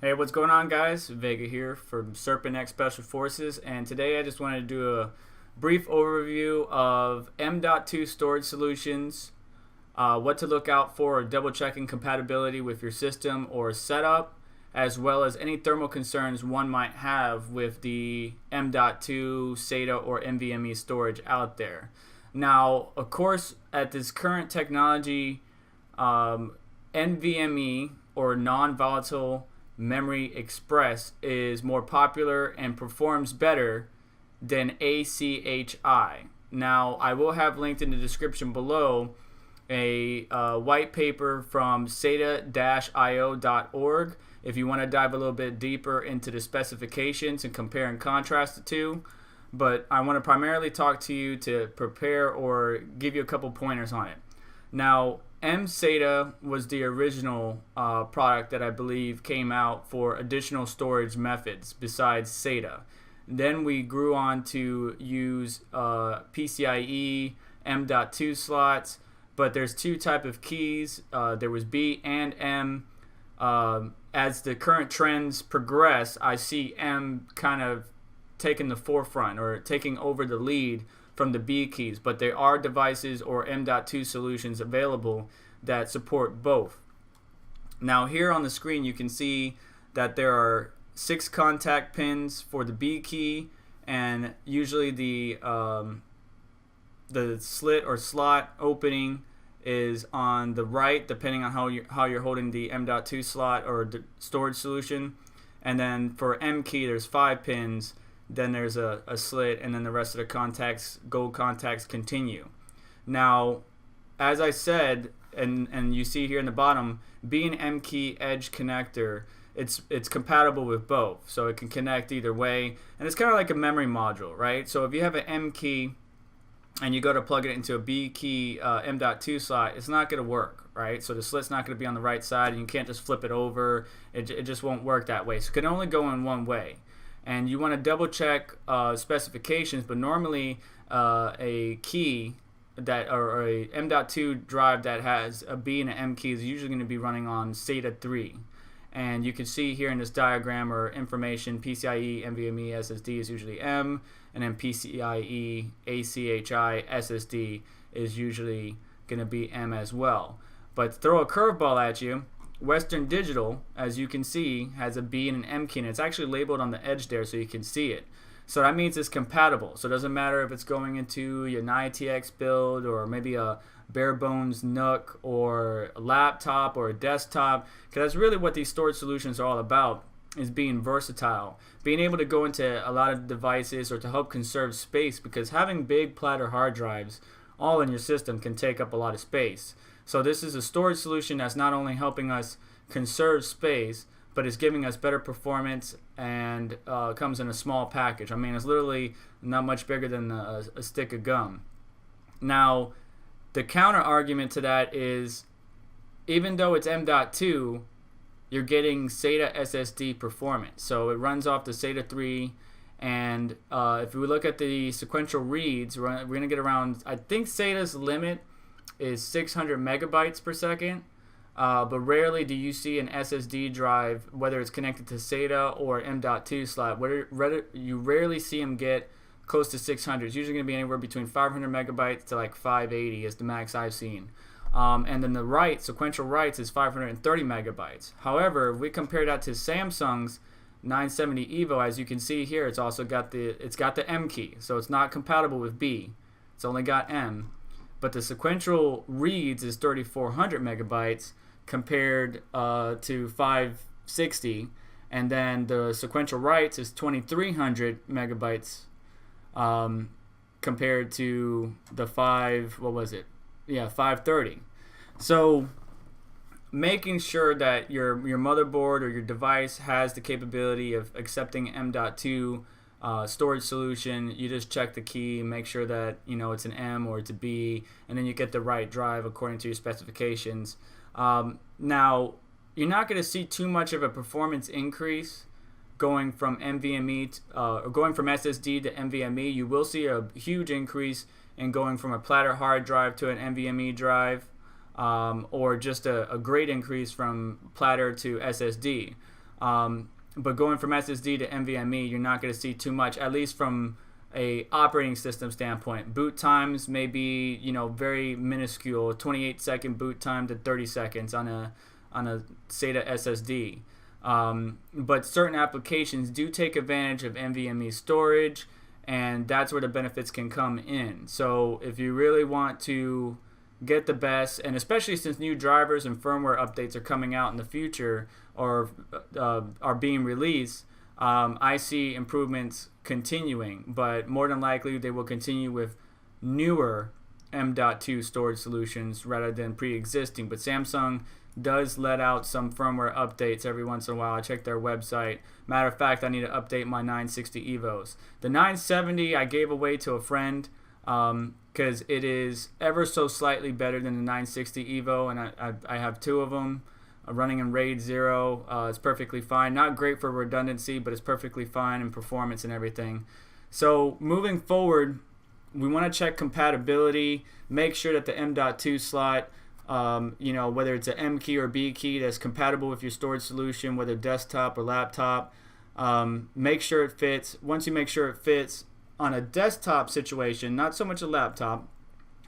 Hey, what's going on, guys? Vega here from Serpent X Special Forces, and today I just wanted to do a brief overview of M.2 storage solutions, what to look out for, double checking compatibility with your system or setup, as well as any thermal concerns one might have with the M.2 SATA or NVMe storage out there. Now, of course, at this current technology, NVMe or non-volatile memory express is more popular and performs better than ACHI. Now, I will have linked in the description below a white paper from sata-io.org if you want to dive a little bit deeper into the specifications and compare and contrast the two. But I want to primarily talk to you to prepare or give you a couple pointers on it. Now, mSATA was the original product that I believe came out for additional storage methods besides SATA. Then we grew on to use PCIe M.2 slots, but there's two type of keys. There was B and M. As the current trends progress, I see M kind of taking the forefront or taking over the lead from the B keys, but there are devices or M.2 solutions available that support both. Now here on the screen you can see that there are 6 contact pins for the B key, and usually the slit or slot opening is on the right depending on how you're holding the M.2 slot or the storage solution. And then for M key there's 5 pins, then there's a slit, and then the rest of the contacts, gold contacts, continue. Now, as I said, and you see here in the bottom, B and M key edge connector, it's compatible with both, so it can connect either way, and it's kind of like a memory module, right? So if you have an M key and you go to plug it into a B key M.2 slot, it's not going to work, right? So the slit's not going to be on the right side, and you can't just flip it over. It just won't work that way. So it can only go in one way. And you want to double check specifications, but normally a key that or a M.2 drive that has a B and an M key is usually going to be running on SATA 3. And you can see here in this diagram or information, PCIe NVMe SSD is usually M, and then PCIe ACHI SSD is usually going to be M as well. But to throw a curveball at you, Western Digital, as you can see, has a B and an M key, and it's actually labeled on the edge there so you can see it. So that means it's compatible. So it doesn't matter if it's going into your NITX build or maybe a bare bones NUC or a laptop or a desktop, because that's really what these storage solutions are all about, is being versatile, being able to go into a lot of devices or to help conserve space, because having big platter hard drives all in your system can take up a lot of space. So this is a storage solution that's not only helping us conserve space, but it's giving us better performance, and comes in a small package. I mean, it's literally not much bigger than a stick of gum. Now, the counter argument to that is, even though it's M.2, you're getting SATA SSD performance. So it runs off the SATA 3, and if we look at the sequential reads, we're going to get around, I think SATA's limit is 600 megabytes per second, but rarely do you see an SSD drive, whether it's connected to SATA or M.2 slot, you rarely see them get close to 600. It's usually going to be anywhere between 500 megabytes to like 580 is the max I've seen. And then the sequential writes is 530 megabytes. However, if we compare that to Samsung's 970 EVO, as you can see here, it's also got the M key, so it's not compatible with B. It's only got M. But the sequential reads is 3,400 megabytes compared to 560, and then the sequential writes is 2,300 megabytes compared to the 530. So making sure that your motherboard or your device has the capability of accepting M.2 storage solution, you just check the key, make sure that it's an M or it's a B, and then you get the right drive according to your specifications. Now, you're not going to see too much of a performance increase going from NVMe or going from SSD to NVMe. You will see a huge increase in going from a platter hard drive to an NVMe drive, or just a great increase from platter to SSD. But going from SSD to NVMe, you're not going to see too much, at least from a operating system standpoint. Boot times may be, very minuscule, 28-second boot time to 30 seconds on a SATA SSD. But certain applications do take advantage of NVMe storage, and that's where the benefits can come in. So if you really want to get the best, and especially since new drivers and firmware updates are coming out in the future or are being released, I see improvements continuing, but more than likely they will continue with newer M.2 storage solutions rather than pre-existing. But Samsung does let out some firmware updates every once in a while. I check their website. Matter of fact, I need to update my 960 Evos. The 970 I gave away to a friend because it is ever so slightly better than the 960 Evo, and I have two of them running in RAID 0. It's perfectly fine. Not great for redundancy, but it's perfectly fine in performance and everything. So moving forward, we want to check compatibility, make sure that the M.2 slot, whether it's an M key or B key, that's compatible with your storage solution, whether desktop or laptop. Make sure it fits. Once you make sure it fits on a desktop situation, not so much a laptop,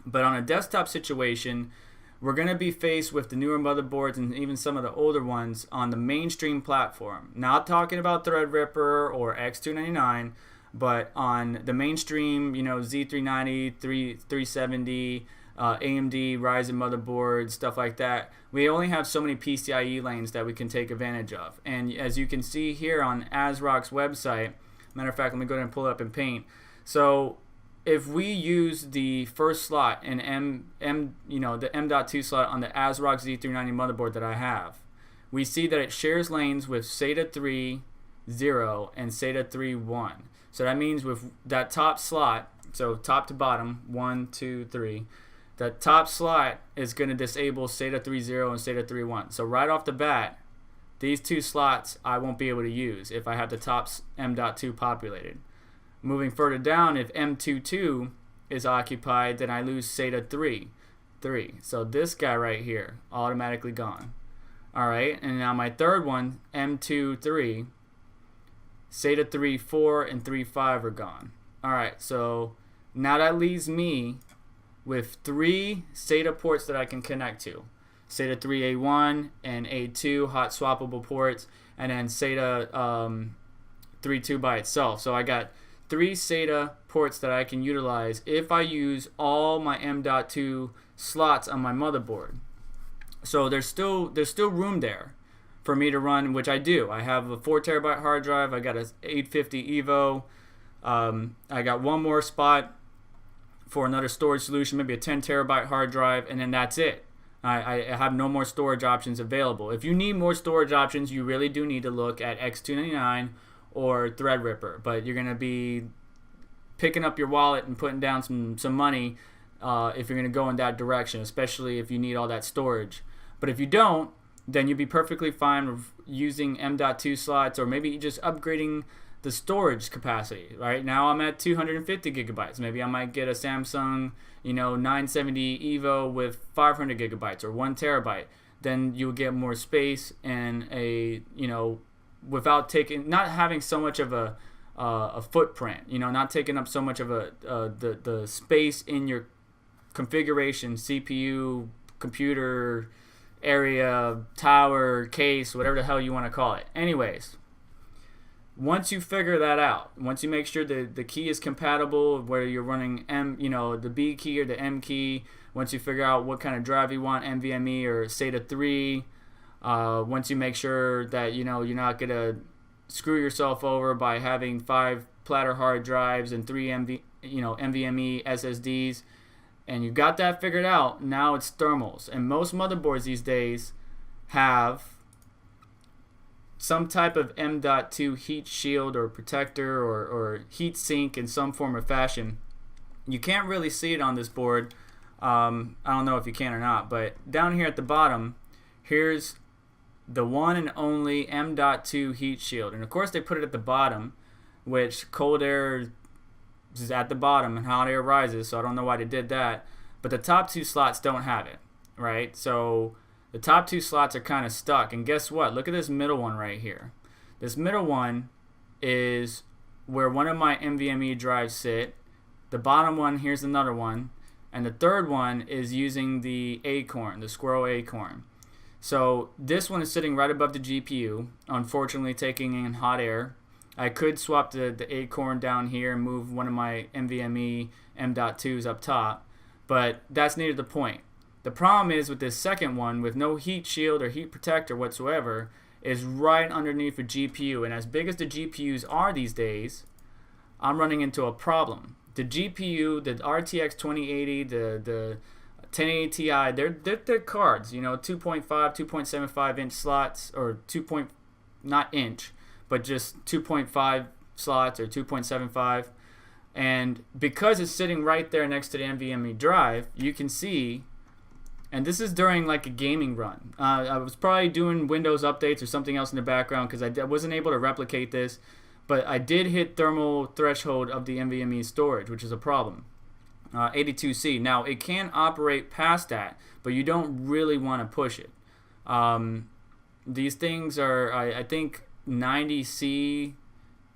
but on a desktop situation, we're going to be faced with the newer motherboards and even some of the older ones on the mainstream platform. Not talking about Threadripper or X299, but on the mainstream, Z390, 370, AMD, Ryzen motherboards, stuff like that. We only have so many PCIe lanes that we can take advantage of. And as you can see here on ASRock's website, matter of fact, let me go ahead and pull it up in Paint. So if we use the first slot in the M.2 slot on the ASRock Z390 motherboard that I have, we see that it shares lanes with SATA 3.0 and SATA 3.1. So that means with that top slot, so top to bottom, 1, 2, 3, that top slot is going to disable SATA 3.0 and SATA 3.1. So right off the bat, these two slots I won't be able to use if I have the top M.2 populated. Moving further down, if M.2 is occupied, then I lose SATA 3. So this guy right here, automatically gone. Alright, and now my third one, M.2 SATA 3.4 and 3.5 are gone. Alright, so now that leaves me with 3 SATA ports that I can connect to. SATA 3A1 and A2 hot swappable ports, and then SATA 3.2 by itself. So I got 3 SATA ports that I can utilize if I use all my M.2 slots on my motherboard. So there's still room there for me to run, which I do. I have a 4 terabyte hard drive. I got a 850 Evo. I got one more spot for another storage solution, maybe a 10 terabyte hard drive, and then that's it. I have no more storage options available. If you need more storage options, you really do need to look at X299 or Threadripper, but you're going to be picking up your wallet and putting down some money if you're going to go in that direction, especially if you need all that storage. But if you don't, then you'll be perfectly fine with using M.2 slots, or maybe just upgrading the storage capacity. Right now I'm at 250 gigabytes. Maybe I might get a Samsung 970 Evo with 500 gigabytes or 1 terabyte. Then you'll get more space and without not having so much of a footprint, not taking up so much of the space in your configuration, CPU, computer, area, tower, case, whatever the hell you want to call it. Anyways, once you figure that out, once you make sure the key is compatible, whether you're running the B key or the M key, once you figure out what kind of drive you want, NVMe or SATA 3, once you make sure that you're not gonna screw yourself over by having 5 platter hard drives and 3 NVMe SSDs, and you got that figured out, now it's thermals. And most motherboards these days have some type of M.2 heat shield or protector or heat sink in some form or fashion. You can't really see it on this board. I don't know if you can or not, but down here at the bottom, here's the one and only M.2 heat shield. And of course they put it at the bottom, which cold air is at the bottom and hot air rises, so I don't know why they did that. But the top two slots don't have it, right? So the top two slots are kind of stuck. And guess what? Look at this middle one right here. This middle one is where one of my NVMe drives sit. The bottom one, here's another one. And the third one is using the Acorn, the Squirrel Acorn. So this one is sitting right above the GPU, unfortunately taking in hot air. I could swap the Acorn down here and move one of my NVMe M.2s up top, but that's neither the point. The problem is with this second one, with no heat shield or heat protector whatsoever, is right underneath the GPU. And as big as the GPUs are these days, I'm running into a problem. The GPU, the RTX 2080, the 1080 Ti, they're cards, 2.5, 2.75 inch slots, or not inch, but just 2.5 slots or 2.75. And because it's sitting right there next to the NVMe drive, you can see, and this is during like a gaming run. I was probably doing Windows updates or something else in the background because I wasn't able to replicate this, but I did hit thermal threshold of the NVMe storage, which is a problem. 82C. Now, it can operate past that, but you don't really want to push it. These things are, I think 90C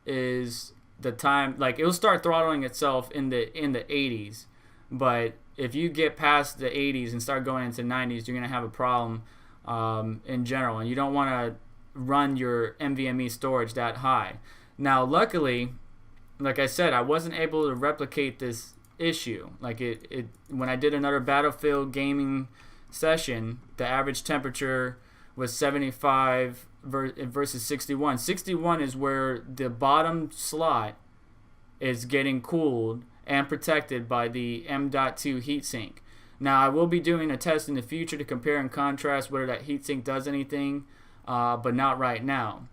is the time, like it'll start throttling itself in the 80s, but if you get past the 80s and start going into 90s, you're going to have a problem in general, and you don't want to run your NVMe storage that high. Now, luckily, like I said, I wasn't able to replicate this issue. Like it when I did another Battlefield gaming session, the average temperature was 75 versus 61. 61 is where the bottom slot is getting cooled and protected by the M.2 heatsink. Now, I will be doing a test in the future to compare and contrast whether that heatsink does anything, but not right now.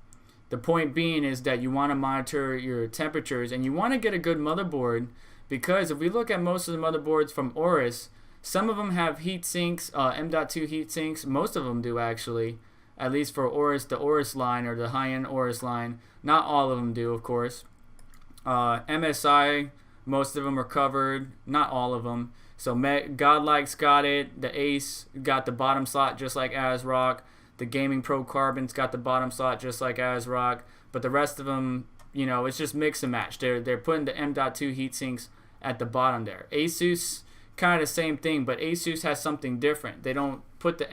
The point being is that you want to monitor your temperatures, and you want to get a good motherboard, because if we look at most of the motherboards from Aorus, some of them have heat sinks, M.2 heat sinks. Most of them do, actually, at least for Aorus, the Aorus line or the high-end Aorus line. Not all of them do, of course. MSI, most of them are covered, not all of them. So Godlike's got it. The Ace got the bottom slot just like ASRock. The Gaming Pro Carbon's got the bottom slot just like ASRock. But the rest of them, it's just mix and match. They're putting the M.2 heat sinks at the bottom there. Asus, kind of the same thing, but Asus has something different. They don't put the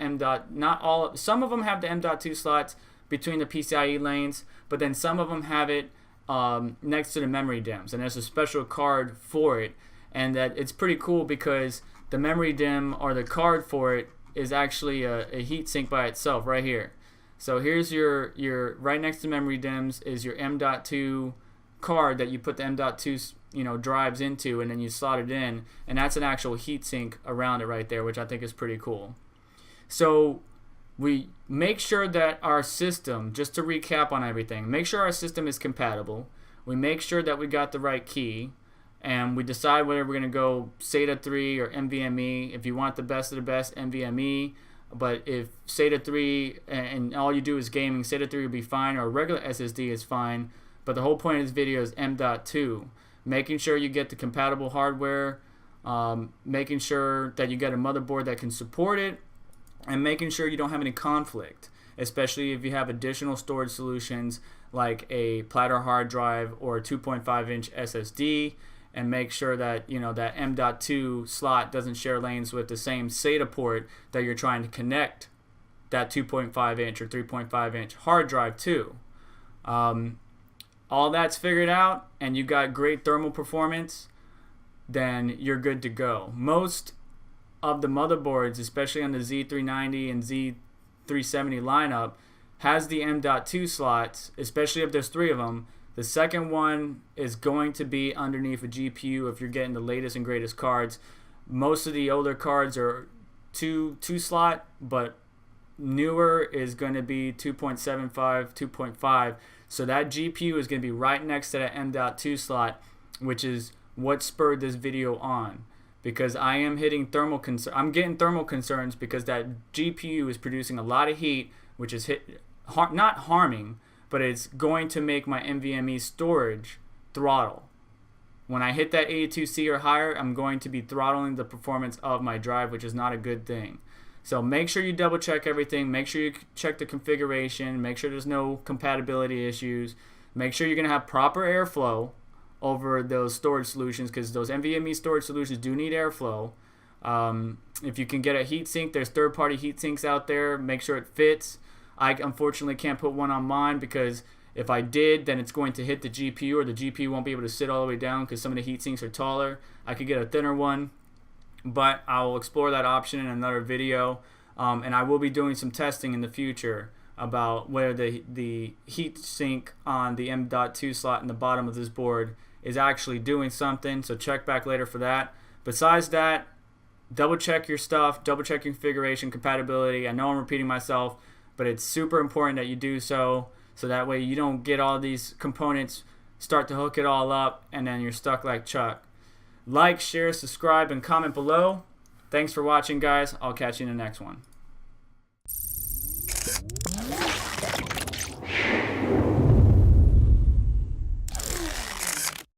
some of them have the M.2 slots between the PCIe lanes, but then some of them have it next to the memory DIMMs, and there's a special card for it. And that it's pretty cool because the memory DIMM or the card for it is actually a heat sink by itself right here. So here's your right next to memory DIMMs is your M.2 card that you put the M.2 drives into, and then you slot it in, and that's an actual heat sink around it right there, which I think is pretty cool. So we make sure that our system, just to recap on everything, make sure our system is compatible. We make sure that we got the right key, and we decide whether we're going to go SATA 3 or NVMe. If you want the best of the best, NVMe. But if SATA 3 and all you do is gaming, SATA 3 will be fine, or regular SSD is fine. But the whole point of this video is M.2. Making sure you get the compatible hardware, making sure that you get a motherboard that can support it, and making sure you don't have any conflict, especially if you have additional storage solutions like a platter hard drive or a 2.5 inch SSD, and make sure that that M.2 slot doesn't share lanes with the same SATA port that you're trying to connect that 2.5 inch or 3.5 inch hard drive to. All that's figured out and you got great thermal performance, then you're good to go. Most of the motherboards, especially on the Z390 and Z370 lineup, has the M.2 slots, especially if there's 3 of them. The second one is going to be underneath a GPU if you're getting the latest and greatest cards. Most of the older cards are 2 slot, but newer is going to be 2.75, 2.5. So that GPU is going to be right next to that M.2 slot, which is what spurred this video on. Because I am hitting I'm getting thermal concerns because that GPU is producing a lot of heat, which is not harming, but it's going to make my NVMe storage throttle. When I hit that 82C or higher, I'm going to be throttling the performance of my drive, which is not a good thing. So make sure you double check everything. Make sure you check the configuration. Make sure there's no compatibility issues. Make sure you're going to have proper airflow over those storage solutions, because those NVMe storage solutions do need airflow. If you can get a heatsink, there's third-party heatsinks out there. Make sure it fits. I unfortunately can't put one on mine, because if I did, then it's going to hit the GPU, or the GPU won't be able to sit all the way down because some of the heatsinks are taller. I could get a thinner one, but I'll explore that option in another video. And I will be doing some testing in the future about where the heatsink on the M.2 slot in the bottom of this board is actually doing something. So check back later for that. Besides that, double check your stuff, double check your configuration, compatibility. I know I'm repeating myself, but it's super important that you do so that way you don't get all these components, start to hook it all up, and then you're stuck like Chuck. Like, share, subscribe, and comment below. Thanks for watching, guys. I'll catch you in the next one.